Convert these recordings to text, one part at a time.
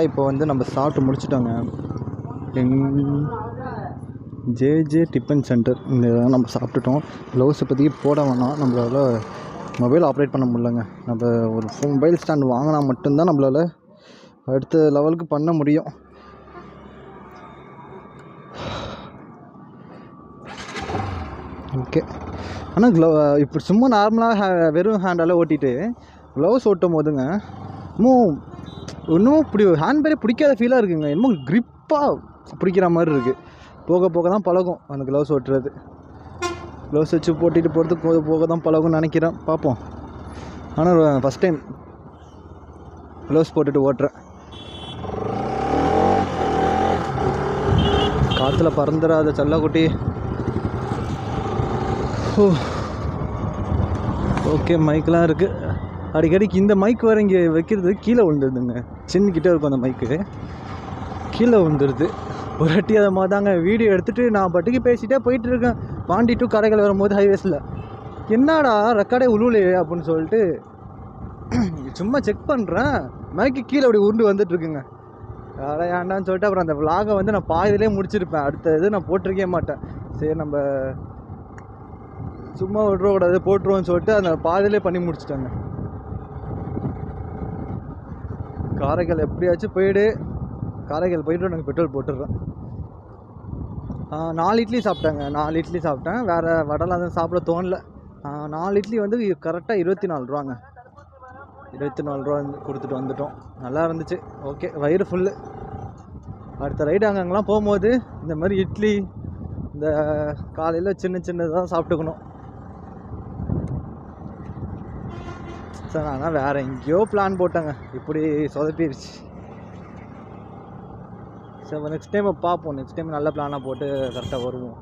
இப்போ வந்து நம்ம சாப்பிட்டு முடிச்சிட்டோங்க. ஜேஜே டிஃபன் சென்டர் இந்த நம்ம சாப்பிட்டுட்டோம். க்ளவுஸ் பற்றி போட வேணாம், நம்மளால் மொபைல் ஆப்ரேட் பண்ண முடியலங்க. நம்ம ஒரு மொபைல் ஸ்டாண்ட் வாங்கினா மட்டும்தான் நம்மளால் அடுத்த லெவலுக்கு பண்ண முடியும். ஓகே, ஆனால் இப்படி சும்மா நார்மலாக வெறும் ஹேண்டால் ஓட்டிட்டு க்ளவுஸ் ஓட்டும் போதுங்க இன்னும் இப்படி ஹேண்ட் பேரே பிடிக்காத ஃபீலாக இருக்குங்க. இன்னும் க்ரிப்பாக பிடிக்கிற மாதிரி இருக்குது. போக போக தான் பழகும் அந்த க்ளவுஸ் ஓட்டுறது. க்ளவுஸ் வச்சு போட்டிட்டு போகிறது போக போக தான் பழகும்னு நினைக்கிறேன், பார்ப்போம். ஆனால் ஃபஸ்ட் டைம் க்ளவுஸ் போட்டுட்டு ஓட்டுறேன். காற்றுல பறந்துடாத செல்லக்குட்டி. ஓகே, மைக்கெலாம் இருக்குது. அடிக்கடிக்கு இந்த மைக் வேறு இங்கே வைக்கிறது கீழே விழுந்துருதுங்க. சின்னக்கிட்டே இருக்கும் அந்த மைக்கு, கீழே விழுந்துருது. ஒரு வாட்டி அதை மாதிரி தாங்க வீடியோ எடுத்துகிட்டு நான் பாட்டுக்கு பேசிகிட்டே போயிட்டுருக்கேன். பாண்டி டு கடைகள் வரும்போது ஹைவேஸில் என்னடா ரெக்கார்டே உழுவுலையே அப்படின்னு சொல்லிட்டு சும்மா செக் பண்ணுறேன். மைக்கு கீழே அப்படி உருண்டு வந்துட்டுருக்குங்க. வேறு ஏண்டான்னு சொல்லிட்டு அப்புறம் அந்த விலாகை வந்து நான் பாதிலே முடிச்சிருப்பேன். அடுத்த இது நான் போட்டிருக்கவே மாட்டேன். சரி, நம்ம சும்மா விட்றக்கூடாது, போட்டுருவோன்னு சொல்லிட்டு அந்த பாதிலே பண்ணி முடிச்சிட்டாங்க. காரைக்கால் எப்படியாச்சும் போயிடு. காரைக்கால் போய்ட்டு எனக்கு பெட்ரோல் போட்டுடுறேன். 4 இட்லி சாப்பிட்டேங்க. 4 இட்லி சாப்பிட்டேன். வேறு வடைலாம் தான் சாப்பிட தோணல. 4 இட்லி வந்து கரெக்டாக 24 ரூபாங்க. 24 ரூபா கொடுத்துட்டு வந்துட்டோம். நல்லா இருந்துச்சு. ஓகே, வயிறு ஃபுல்லு. அடுத்த ரைடு அங்கெல்லாம் போகும்போது இந்த மாதிரி இட்லி, இந்த காலையில் சின்னதாக சாப்பிட்டுக்கணும். சார், ஆனால் வேறு எங்கேயோ பிளான் போட்டாங்க, இப்படி சொதப்பிடுச்சு. சரி, நெக்ஸ்ட் டைம் பார்ப்போம். நெக்ஸ்ட் டைம் நல்ல பிளானாக போட்டு கரெக்டாக வருவோம்.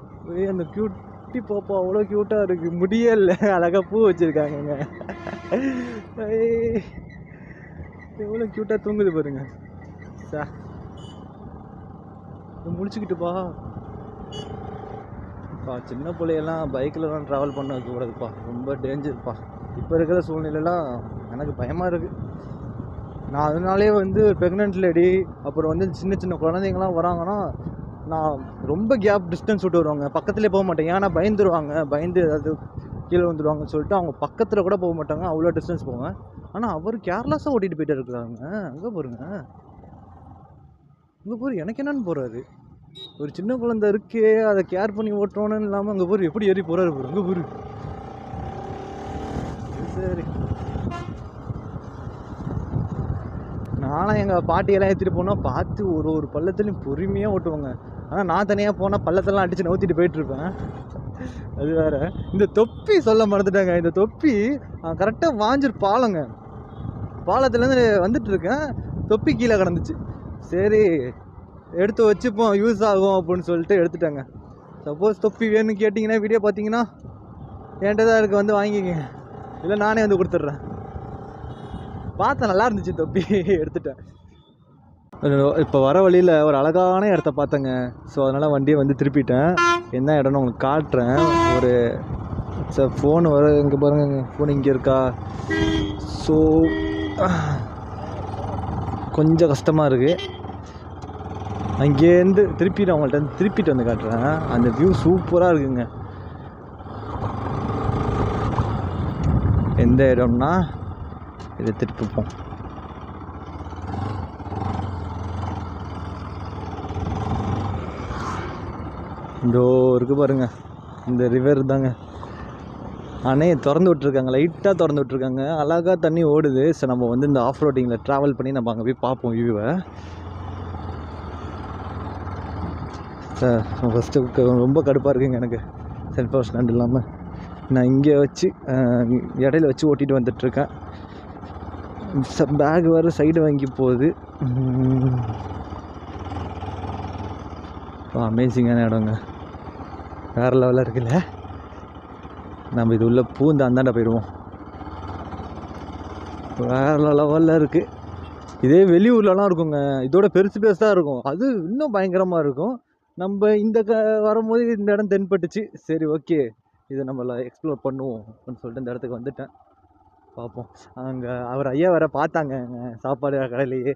அந்த க்யூட்டி பாப்பா அவ்வளோ க்யூட்டாக இருக்குது. முடியல, அழகாக பூ வச்சுருக்காங்கங்க. எவ்வளோ க்யூட்டாக தூங்குது பாருங்க. சார், முடிச்சுக்கிட்டுப்பா. சின்ன பிள்ளையெல்லாம் பைக்கிலலாம் ட்ராவல் பண்ண வைக்கக்கூடாதுப்பா, ரொம்ப டேஞ்சர்ப்பா. இப்போ இருக்கிற சூழ்நிலைலாம் எனக்கு பயமாக இருக்குது. நான் அதனாலே வந்து ப்ரெக்னென்ட் லேடி, அப்புறம் வந்து சின்ன குழந்தைங்களாம் வராங்கன்னா நான் ரொம்ப கேப் டிஸ்டன்ஸ் விட்டு வருவாங்க. பக்கத்துலேயே போக மாட்டேன். ஏன்னா பயந்து ஏதாவது கீழே வந்துடுவாங்கன்னு சொல்லிட்டு அவங்க பக்கத்தில் கூட போக மாட்டாங்க. அவ்வளோ டிஸ்டன்ஸ் போவேன். ஆனால் அவர் கேர்லெஸ்ஸாக ஓட்டிகிட்டு போயிட்டு இருக்கிறாங்க. அங்கே போருங்க, அங்கே போர் எனக்கு என்னன்னு போகிறாரு. ஒரு சின்ன குழந்தை இருக்கே, அதை கேர் பண்ணி ஓட்டுறோன்னு இல்லாமல் அங்கே போர் எப்படி ஏறி போகிறாரு போர். அங்கே போரு. சரி, நானும் எங்கள் பாட்டியெல்லாம் ஏற்றிட்டு போனால் பார்த்து ஒரு பள்ளத்துலையும் பொறுமையாக ஓட்டுவாங்க. ஆனால் நான் தனியாக போனால் பள்ளத்தெல்லாம் அடித்து நவுத்திட்டு போயிட்டுருப்பேன். அது வேறு. இந்த தொப்பி சொல்ல மறந்துட்டாங்க. இந்த தொப்பி கரெக்டாக வாஞ்சிரு பாலங்க. பாலத்துலேருந்து வந்துட்டுருக்கேன், தொப்பி கீழே கிடந்துச்சு. சரி, எடுத்து வச்சுப்போம், யூஸ் ஆகும் அப்படின்னு சொல்லிட்டு எடுத்துட்டாங்க. சப்போஸ் தொப்பி வேணும்னு கேட்டிங்கன்னா வீடியோ பார்த்தீங்கன்னா என்கிட்ட தான் இருக்குது, வந்து வாங்கிக்கங்க. இல்லை நானே வந்து கொடுத்துட்றேன். பார்த்தேன், நல்லா இருந்துச்சு தொப்பி, எடுத்துட்டேன். இப்போ வர வழியில் ஒரு அழகான இடத்த பார்த்தேங்க. ஸோ அதனால் வண்டியை வந்து திருப்பிட்டேன். என்ன இடம்னு உங்களுக்கு காட்டுறேன். ஒரு ஃபோன் வர இங்கே பாருங்க, ஃபோன் இங்கே இருக்கா. ஸோ கொஞ்சம் கஷ்டமாக இருக்குது. அங்கேருந்து திருப்பிட்டு அவங்கள்ட்ட திருப்பிட்டு வந்து காட்டுறேன். அந்த வியூ சூப்பராக இருக்குங்க. எந்த இடம்னா இதை திருப்பிப்போம். இதோ இருக்குது பாருங்க, இந்த ரிவர் தாங்க. அணையை திறந்து விட்ருக்காங்க, லைட்டாக திறந்து விட்ருக்காங்க. அழகாக தண்ணி ஓடுது. ஸோ நம்ம வந்து இந்த ஆஃப் ரோட்டிங்கில் ட்ராவல் பண்ணி நம்ம அங்கே போய் பார்ப்போம் வியூவை. சார், ஃபஸ்ட்டு ரொம்ப கடுப்பாக இருக்குங்க எனக்கு செல்ஃப் பவர் ஸ்டாண்ட் இல்லாமல். நான் இங்கே வச்சு இடையில வச்சு ஓட்டிகிட்டு வந்துட்டுருக்கேன். பேக் வேறு சைடு வாங்கி போகுது. அமேசிங்கான இடங்க, வேறு லெவலில் இருக்குல்ல. நம்ம இது உள்ள பூந்து அந்தாண்ட போயிடுவோம். வேறு லெவலில் இருக்குது. இதே வெளியூர்லலாம் இருக்குங்க, இதோட பெருசாக இருக்கும். அது இன்னும் பயங்கரமாக இருக்கும். நம்ம இந்த வரும்போது இந்த இடம் தென்பட்டுச்சு. சரி, ஓகே, இதை நம்ம எக்ஸ்ப்ளோர் பண்ணுவோம் அப்படின்னு சொல்லிட்டு இந்த இடத்துக்கு வந்துட்டேன். பார்ப்போம். அங்கே அவர் ஐயா வேறு பார்த்தாங்க சாப்பாடு கடையிலேயே.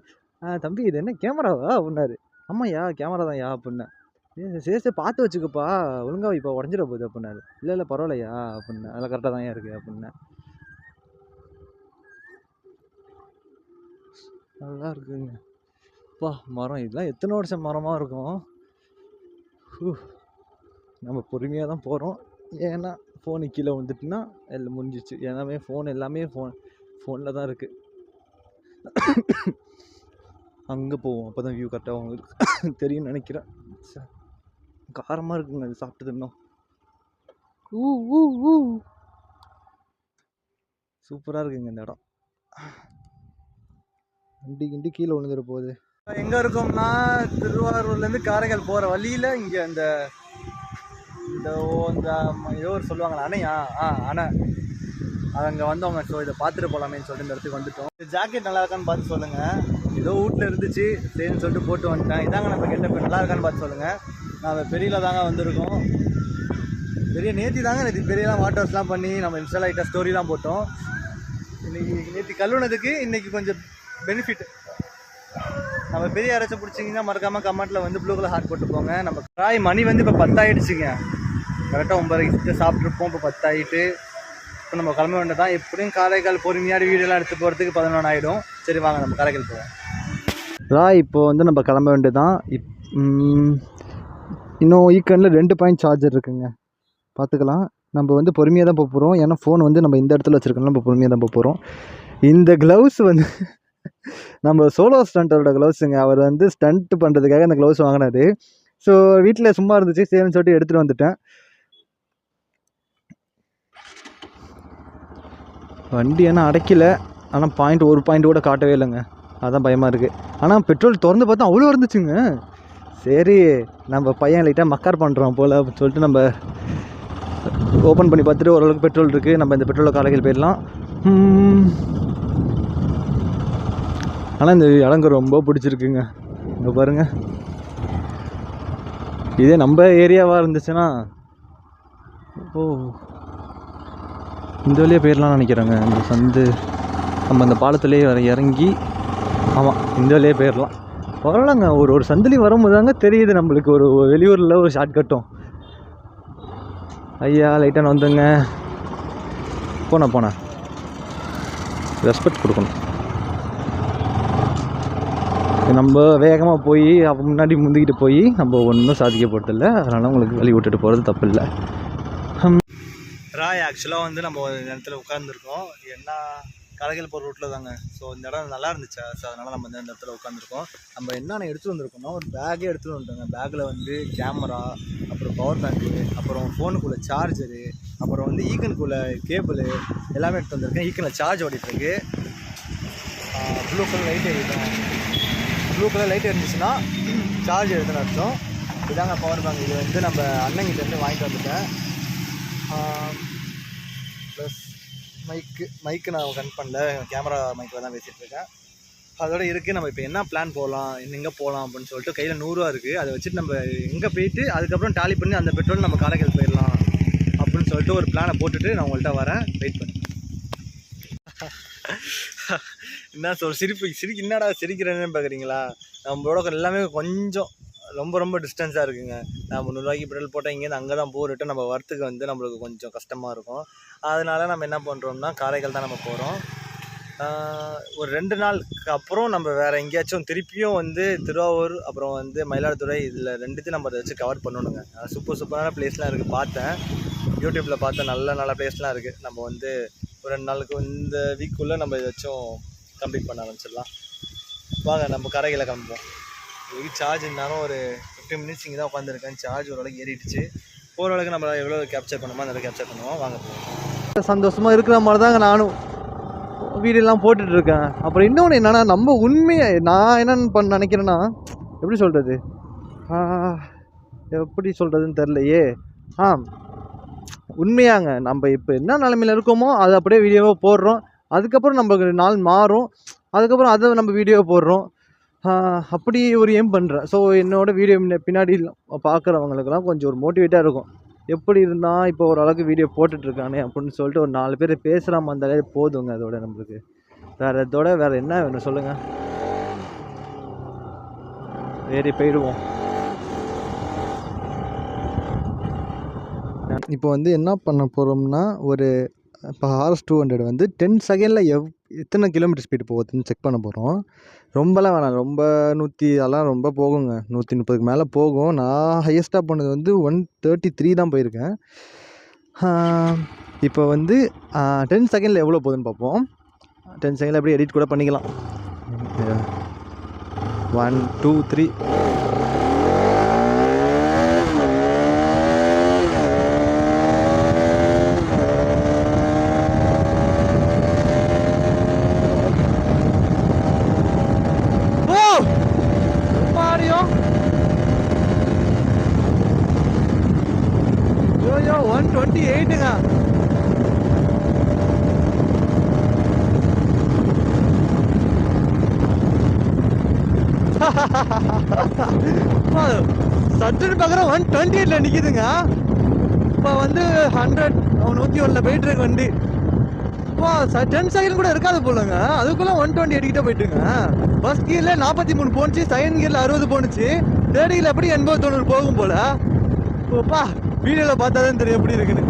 தம்பி இது என்ன கேமராவா அப்படின்னாரு. ஆமாய்யா கேமரா தான் யா அப்படின்னேன். சரி சரி பார்த்து வச்சுக்கப்பா ஒழுங்கா இப்போ உடஞ்சிட போகுது அப்படின்னாரு. இல்லை பரவாயில்லையா அப்படின்னேன். அதெல்லாம் கரெக்டாக தான் இருக்குது அப்படின்னேன். நல்லா இருக்குங்க. அப்பா மரம் இதெல்லாம் எத்தனை வருஷம் மரமாக இருக்கும். நம்ம பொறுமையாக தான் போகிறோம். ஏன்னா ஃபோனு கீழே வந்துட்டுனா எல்லாம் முடிஞ்சிச்சு. எல்லாமே எல்லாமே ஃபோனில் தான் இருக்குது. அங்கே போவோம் அப்போ தான் வியூ கரெக்டாக அவங்களுக்கு தெரியும்னு நினைக்கிறேன். காரமாக இருக்குங்க அது சாப்பிட்டது இன்னும். சூப்பராக இருக்குங்க இந்த இடம். வண்டி கீழே விழுந்துட போகுது. எங்கே இருக்கோம்னா திருவாரூர்லேருந்து காரைக்கால் போகிற வழியில் இங்கே இந்த ஏதோ ஒரு சொல்லுவாங்களா அணையா அணை அது அங்கே வந்தவங்க. ஸோ இதை பார்த்துட்டு போகலாமேன்னு சொல்லிட்டு இந்த இடத்துக்கு வந்துட்டோம். இந்த ஜாக்கெட் நல்லா இருக்கான்னு பார்த்து சொல்லுங்கள். ஏதோ வீட்டில் இருந்துச்சு சரின்னு சொல்லிட்டு போட்டு வந்துட்டேன். இதாங்க நம்ம கெட்டப் நல்லா இருக்கான்னு பார்த்து சொல்லுங்கள். நாங்கள் பெரியல தாங்க வந்திருக்கோம். நேற்று பெரியலாம் வாட்டர்ஸ்லாம் பண்ணி நம்ம இன்ஸ்டா லைட்டாக ஸ்டோரிலாம் போட்டோம். நேற்று கழுவுனதுக்கு இன்றைக்கி கொஞ்சம் பெனிஃபிட். நம்ம பெரிய யாராச்சும் பிடிச்சிங்கன்னா மறக்காமல் கமெண்ட்டில் வந்து ப்ளூ கலர் ஹார்ட் போட்டு போங்க. நம்ம காய் மணி வந்து இப்போ 10 ஆகிடுச்சுங்க. கரெக்டாக 9 சாப்பிட்ருப்போம். இப்போ 10 ஆகிட்டு இப்போ நம்ம கிளம்ப வேண்டியதான். எப்படியும் காரைக்கால் பொறுமையாக வீடியோலாம் எடுத்து போகிறதுக்கு 11 ஆகிடும். சரி வாங்க நம்ம காரைக்கால் போவோம். இப்போ வந்து நம்ம கிளம்ப வேண்டியதான். இன்னும் ஈக்கனில் 2 பாயிண்ட் சார்ஜர் இருக்குங்க, பார்த்துக்கலாம். நம்ம வந்து பொறுமையாக தான் போக போகிறோம். ஏன்னா ஃபோன் வந்து நம்ம இந்த இடத்துல வச்சுருக்கோம். நம்ம பொறுமையாக தான் போக போகிறோம். இந்த க்ளவுஸ் வந்து நம்ம சோலோ ஸ்டண்டரோட க்ளவுஸுங்க. அவர் வந்து ஸ்டண்ட் பண்ணுறதுக்காக அந்த க்ளவுஸ் வாங்கினாரு. ஸோ வீட்டில் சும்மா இருந்துச்சு சரின்னு சொல்லிட்டு எடுத்துகிட்டு வந்துட்டேன். வண்டி ஏன்னா அடைக்கல. ஆனால் ஒரு பாயிண்ட் கூட காட்டவே இல்லைங்க. அதான் பயமாக இருக்குது. ஆனால் பெட்ரோல் திறந்து பார்த்தா அவ்வளோ இருந்துச்சுங்க. சரி நம்ம பையன் லைட்டாக மக்கார் பண்ணுறோம் போல் அப்படின்னு சொல்லிட்டு நம்ம ஓப்பன் பண்ணி பார்த்துட்டு ஓரளவுக்கு பெட்ரோல் இருக்குது. நம்ம இந்த பெட்ரோலில் காரைக்கால் போயிடலாம். ஆனால் இந்த இடங்க ரொம்ப பிடிச்சிருக்குங்க. இங்கே பாருங்கள், இதே நம்ம ஏரியாவாக இருந்துச்சுன்னா இந்த வழியாக போயிடலாம்னு நினைக்கிறேங்க. இந்த சந்து நம்ம அந்த பாலத்துலேயே இறங்கி இந்த வழியே போயிடலாம். பரவாயில்லங்க. ஒரு சந்திலையும் வரும்போது தாங்க தெரியுது நம்மளுக்கு ஒரு வெளியூரில் ஒரு ஷார்ட் கட்டும். ஐயா லைட்டாக வந்துங்க. போனேன் ரெஸ்பெக்ட் கொடுக்கணும். நம்ம வேகமாக போய் அப்போ முன்னாடி முந்திக்கிட்டு போய் நம்ம ஒன்றும் சாதிக்க போகிறதில்ல. அதனால் உங்களுக்கு வழி விட்டுட்டு போகிறது தப்பு இல்லை. ஆக்சுவலாக வந்து நம்ம இந்த இடத்துல உட்காந்துருக்கோம். என்ன காரைக்கால் போகிற ரூட்டில் தாங்க. ஸோ இந்த இடம் நல்லா இருந்துச்சா. ஸோ அதனால் நம்ம இந்த இடத்துல உட்காந்துருக்கோம். நம்ம என்னென்ன எடுத்துகிட்டு வந்திருக்கோம்னா ஒரு பேக்கே எடுத்துகிட்டு வந்துட்டோங்க. பேக்கில் வந்து கேமரா, அப்புறம் பவர் பேங்க்கு, அப்புறம் ஃபோனுக்குள்ளே சார்ஜரு, அப்புறம் வந்து ஈக்கனுக்குள்ளே கேபிள் எல்லாமே எடுத்து வந்திருக்கேன். ஈக்கனில் சார்ஜ் ஓடிட்டுருக்கு. ப்ளூ கலர் லைட் எரியும். ப்ளூ கலர் லைட் இருந்துச்சுன்னா சார்ஜ் எடுத்துன்னு அர்த்தம். இதாங்க பவர் பேங்க். இது வந்து நம்ம அண்ணங்கிட்டேருந்து வாங்கிட்டு வந்துட்டேன். ப்ளஸ் மைக்கு நான் கனெக்ட் பண்ணல, கேமரா மைக்கில் தான் பேசிகிட்டு இருக்கேன். அதோட இருக்குது. நம்ம இப்போ என்ன பிளான் போகலாம், எங்கே போகலாம் அப்படின்னு சொல்லிட்டு கையில் 100 ரூபா இருக்குது. அதை வச்சுட்டு நம்ம எங்கே போயிட்டு அதுக்கப்புறம் டாலி பண்ணி அந்த பெட்ரோல் நம்ம காரைக்கால் போயிடலாம் அப்படின்னு சொல்லிட்டு ஒரு பிளானை போட்டுட்டு நான் உங்கள்கிட்ட வரேன். வெயிட் பண்ணி என்ன சிரிக்கு என்னடா சிரிக்கிறேன்னு பார்க்குறீங்களா? நம்மளோட எல்லாமே கொஞ்சம் ரொம்ப டிஸ்டன்ஸாக இருக்குங்க. நான் 300 ரூபாய்க்கு பெட்ரோல் போட்டால் இங்கேருந்து அங்கே தான் போட்டுட்டு நம்ம வரத்துக்கு வந்து நம்மளுக்கு கொஞ்சம் கஷ்டமாக இருக்கும். அதனால நம்ம என்ன பண்ணுறோம்னா காரைக்கால் தான் நம்ம போகிறோம். ஒரு 2 நாளுக்கு அப்புறம் நம்ம வேறு எங்கேயாச்சும் திருப்பியும் வந்து திருவாரூர் அப்புறம் வந்து மயிலாடுதுறை இதில் 2த்தையும் நம்ம அதை வச்சு கவர் பண்ணணுங்க. சூப்பரான பிளேஸ்லாம் இருக்குது. பார்த்தேன் யூடியூப்பில் பார்த்தேன். நல்ல பிளேஸ்லாம் இருக்குது. நம்ம வந்து ஒரு 2 நாளுக்கு இந்த வீக்குள்ளே நம்ம இதாச்சும் கம்ப்ளீட் பண்ண ஆரம்பிச்சிடலாம். வாங்க நம்ம காரைக்கால கிளம்புவோம். இதுக்கு சார்ஜ் இருந்தாலும் ஒரு 15 மினிட்ஸ் இங்கே தான் உட்காந்துருக்கேன். சார்ஜ் ஓரளவுக்கு ஏறிடுச்சு. போகிற அளவுக்கு நம்ம எவ்வளோ கேப்சர் பண்ணுமோ அந்த கேப்சர் பண்ணுவோம். வாங்க போவோம். சந்தோஷமாக இருக்கிற மாதிரி தாங்க நானும் வீடியோலாம் போட்டுட்ருக்கேன். அப்புறம் இன்னொன்று என்னென்னா நம்ம உண்மையை நான் என்னென்னு நினைக்கிறேன்னா எப்படி சொல்கிறதுன்னு தெரிலையே. உண்மையாங்க நம்ம இப்போ என்ன நிலமையில் இருக்கோமோ அதை அப்படியே வீடியோவாக போடுறோம். அதுக்கப்புறம் நம்ம நாள் மாறும். அதுக்கப்புறம் அதை நம்ம வீடியோவை போடுறோம். அப்படி ஒரு ஏம் பண்ணுறேன். ஸோ என்னோடய வீடியோ பின்னாடி பார்க்குறவங்களுக்கெல்லாம் கொஞ்சம் ஒரு மோட்டிவேட்டாக இருக்கும். எப்படி இருந்தால் இப்போ ஓரளவுக்கு வீடியோ போட்டுட்ருக்கானே அப்படின்னு சொல்லிட்டு ஒரு 4 பேர் பேசுகிறாம இருந்தாலே போதுங்க. அதோட நம்மளுக்கு வேறு என்ன வேணும் சொல்லுங்கள். ஏறி போயிடுவோம். இப்போ வந்து என்ன பண்ண போகிறோம்னா, ஒரு இப்போ RS 200 வந்து 10 செகண்டில் எத்தனை கிலோமீட்டர் ஸ்பீடு போகுதுன்னு செக் பண்ண போகிறோம். ரொம்பலாம் வேணாம், ரொம்ப 100 அதெல்லாம் ரொம்ப போகுங்க, 130க்கு மேலே போகும். நான் ஹையஸ்ட்டாக போனது வந்து 133 தான் போயிருக்கேன். இப்போ வந்து 10 செகண்டில் எவ்வளோ போகுதுன்னு பார்ப்போம். 10 செகண்டில் எப்படி எடிட் கூட பண்ணிக்கலாம். 1 2 3 128ங்க. சட்டுன்னு பார்க்குறேன் 128ல நிற்கிதுங்க. இப்போ வந்து 101ல் போயிட்டு இருக்கு வண்டி. இப்போ 10 செகண்ட் கூட இருக்காது போலங்க, அதுக்குள்ள 128 கிட்ட போயிட்டுங்க. ஃபர்ஸ்ட் கியர்ல 43 போனுச்சு, செகண்ட் கியர்ல 60 போனுச்சு, தேர்ட் கியர்ல எப்படி 80 90 போகும் போல. ஓப்பா வீடியோல பார்த்தா தான் தெரியும் எப்படி இருக்குன்னு.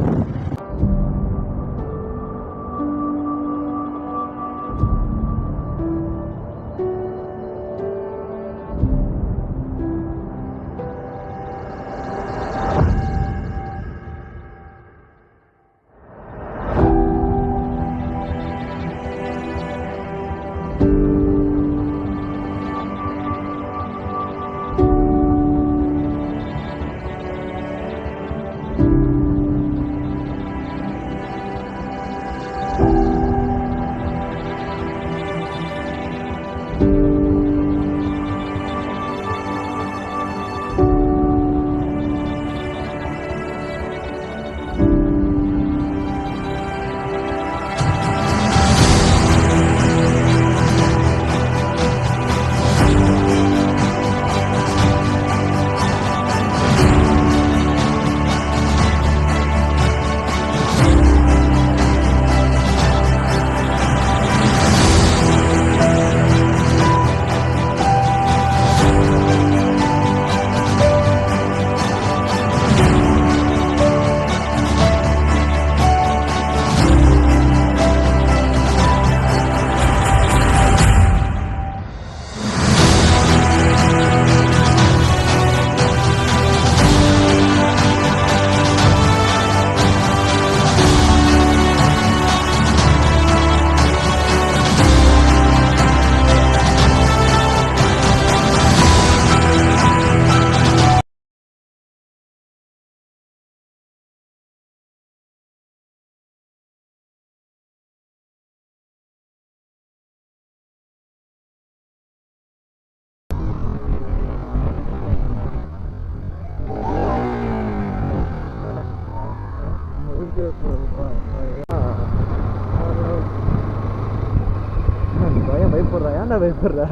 பயப்படுறா, ஏன்டா பயப்படுற?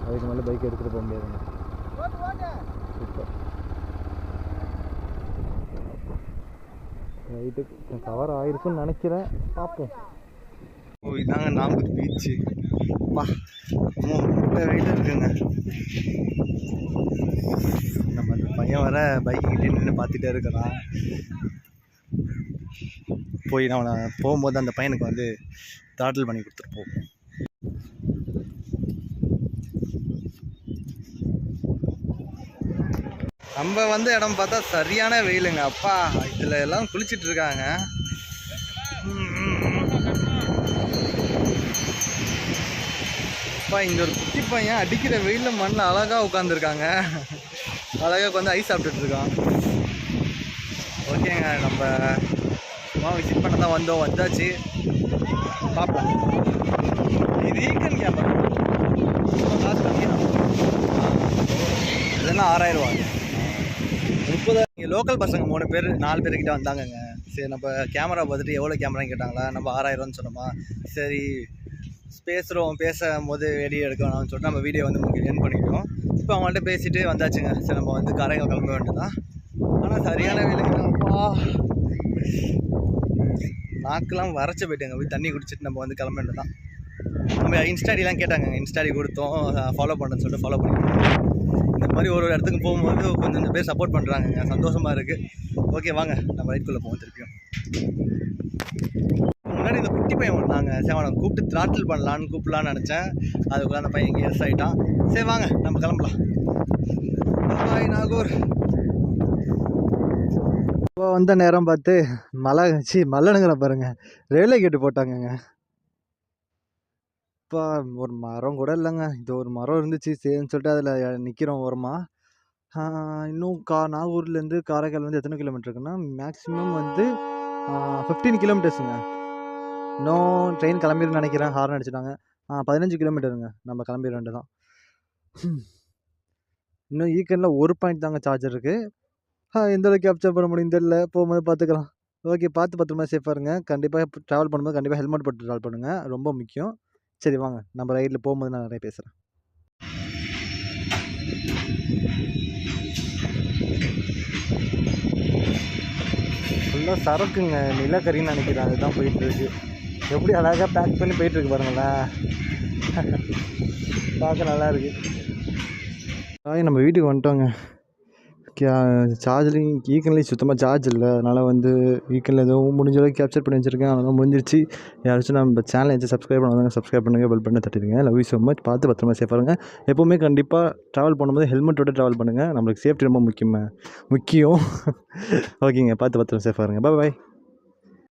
அதுக்கு மேலே பைக் எடுத்துகிட்டு போக முடியாதுங்க. ரைட்டு கவர் ஆகிருக்குன்னு நினைக்கிறேன், பார்ப்போம். ஓ இதாங்க நாமக்கல் பீச்சு. பா ரைட்டு இருக்குங்க. நம்ம அந்த பையன் வர பைக்கிட்டே நின்று பார்த்துட்டே இருக்கிறான். போய் நான் போகும்போது அந்த பையனுக்கு வந்து த்ராட்டில் பண்ணி கொடுத்துருப்போம். நம்ம வந்து இடம் பார்த்தா சரியான வெயிலுங்க. அப்பா இதில் எல்லாம் குளிச்சுட்டு இருக்காங்க. அப்பா இங்கே ஒரு குட்டி பையன் அடிக்கிற வெயிலில் மண்ணில் அழகாக உட்காந்துருக்காங்க. அழகாக வந்து ஐஸ் சாப்பிட்டுட்டு இருக்கான். ஓகேங்க, நம்ம சும்மா விசிட் பண்ண தான் வந்தாச்சு. பார்ப்போம். இது ஈக்கன் கேமரா காசு கம்மி தான். இதெல்லாம் 6000 ரூபா. 30. இங்கே லோக்கல் பசங்க 3 பேர் 4 பேர்கிட்ட வந்தாங்கங்க. சரி நம்ம கேமரா பார்த்துட்டு எவ்வளோ கேமரான்னு கேட்டாங்களா. நம்ம 6000 சொன்னோமா. சரி பேசும்போது வீடியோ எடுக்க வேணாம்னு சொல்லிட்டு நம்ம வீடியோ வந்து என் பண்ணிட்டோம். இப்போ அவங்கள்ட்ட பேசிட்டு வந்தாச்சுங்க. சரி நம்ம வந்து காரைக்கால் கிளம்ப வேண்டியதான். ஆனால் சரியான வேலைங்கப்பா, நாக்கெல்லாம் வரைச்சி போயிட்டேங்க. போய் தண்ணி குடிச்சிட்டு நம்ம வந்து கிளம்ப வேண்டியதான். நம்ம இன்ஸ்டாடிலாம் கேட்டாங்க, இன்ஸ்டாடி கொடுத்தோம், ஃபாலோ பண்ணுன்னு சொல்லிட்டு ஃபாலோ பண்ணிக்கிறோம். இந்த மாதிரி ஒரு இடத்துக்கு போகும்போது கொஞ்சம் பேர் சப்போர்ட் பண்ணுறாங்க, சந்தோஷமாக இருக்குது. ஓகே வாங்க நம்ம ரைட்குள்ளே போவோம் திருப்பியும். முன்னாடி இந்த குட்டி பையன் வந்தாங்க, சரி அவனை கூப்பிட்டு த்ராட்டில் பண்ணலான்னு கூப்பிடலான்னு நினச்சேன். அதுக்குள்ளே அந்த பையன் இங்கே எஸ் ஆகிட்டான். சரி வாங்க நம்ம கிளம்பலாம். பாய் நாகூர். இப்போ வந்த நேரம் பார்த்து மலைனுங்கிற பாருங்கள், ரயில்வே கேட்டு போட்டாங்கங்க. இப்போ ஒரு மரம் கூட இல்லைங்க, இது ஒரு மரம் இருந்துச்சு சரின்னு சொல்லிட்டு அதில் நிற்கிறோம் ஓரமாக. இன்னும் நாகூர்லேருந்து காரைக்கால் வந்து எத்தனை கிலோமீட்டர் இருக்குன்னா மேக்ஸிமம் வந்து 15 கிலோமீட்டர்ஸுங்க. இன்னும் ட்ரெயின் கிளம்பிடுன்னு நினைக்கிறேன், ஹார்ன் அடிச்சிட்டாங்க. 15 கிலோமீட்டருங்க, நம்ம கிளம்பிட வேண்டியதான். இன்னும் ஈக்கனில் ஒரு பாயிண்ட் தாங்க சார்ஜர் இருக்குது. எந்த அளவுக்கு கேப்சர் பண்ண முடியும் தெரியல, போகும்போது பார்த்துக்கலாம். ஓகே, பார்த்து பத்திரமா சேஃபாக இருங்க. கண்டிப்பாக ட்ராவல் பண்ணும்போது கண்டிப்பாக ஹெல்மெட் போட்டு ட்ராவல் பண்ணுங்கள், ரொம்ப முக்கியம். சரி வாங்க நம்ம ரைடில் போகும்போது நான் நிறைய பேசுகிறேன். ஃபுல்லாக சரக்குங்க, நிலக்கரின்னு நினைக்கிறேன், அதுதான் போயிட்டுருக்கு. எப்படி அழகாக பேக் பண்ணி போயிட்டுருக்கு பாருங்களேன், பார்க்க நல்லா இருக்குது. நம்ம வீட்டுக்கு வந்துட்டோங்க. சார்ஜ்லேயும் ஈக்கன்லேயும் சுத்தமாக சார்ஜ் இல்லை, அதனால் வந்து ஈக்கனில் எதுவும் முடிஞ்ச அளவுக்கு கேப்சர் பண்ணி வச்சுருக்கேன். அதெல்லாம் முடிஞ்சிருச்சு. யாராச்சும் நம்ம சேனலை எதாச்சும் சப்ஸ்கிரைப் பண்ணுவாங்க, சப்ஸ்கிரைப் பண்ணுங்கள், பெல் பண்ணி தட்டிடுங்க. Love you so much. பார்த்து பத்திரமா சேஃபாக இருங்க. எப்போவுமே கண்டிப்பாக ட்ராவல் பண்ணும்போது ஹெல்மெட்டோட ட்ராவல் பண்ணுங்கள், நம்மளுக்கு சேஃப்டி ரொம்ப முக்கியம். ஓகேங்க, பார்த்து பத்திரமா சேஃபாக இருங்க. பாய்.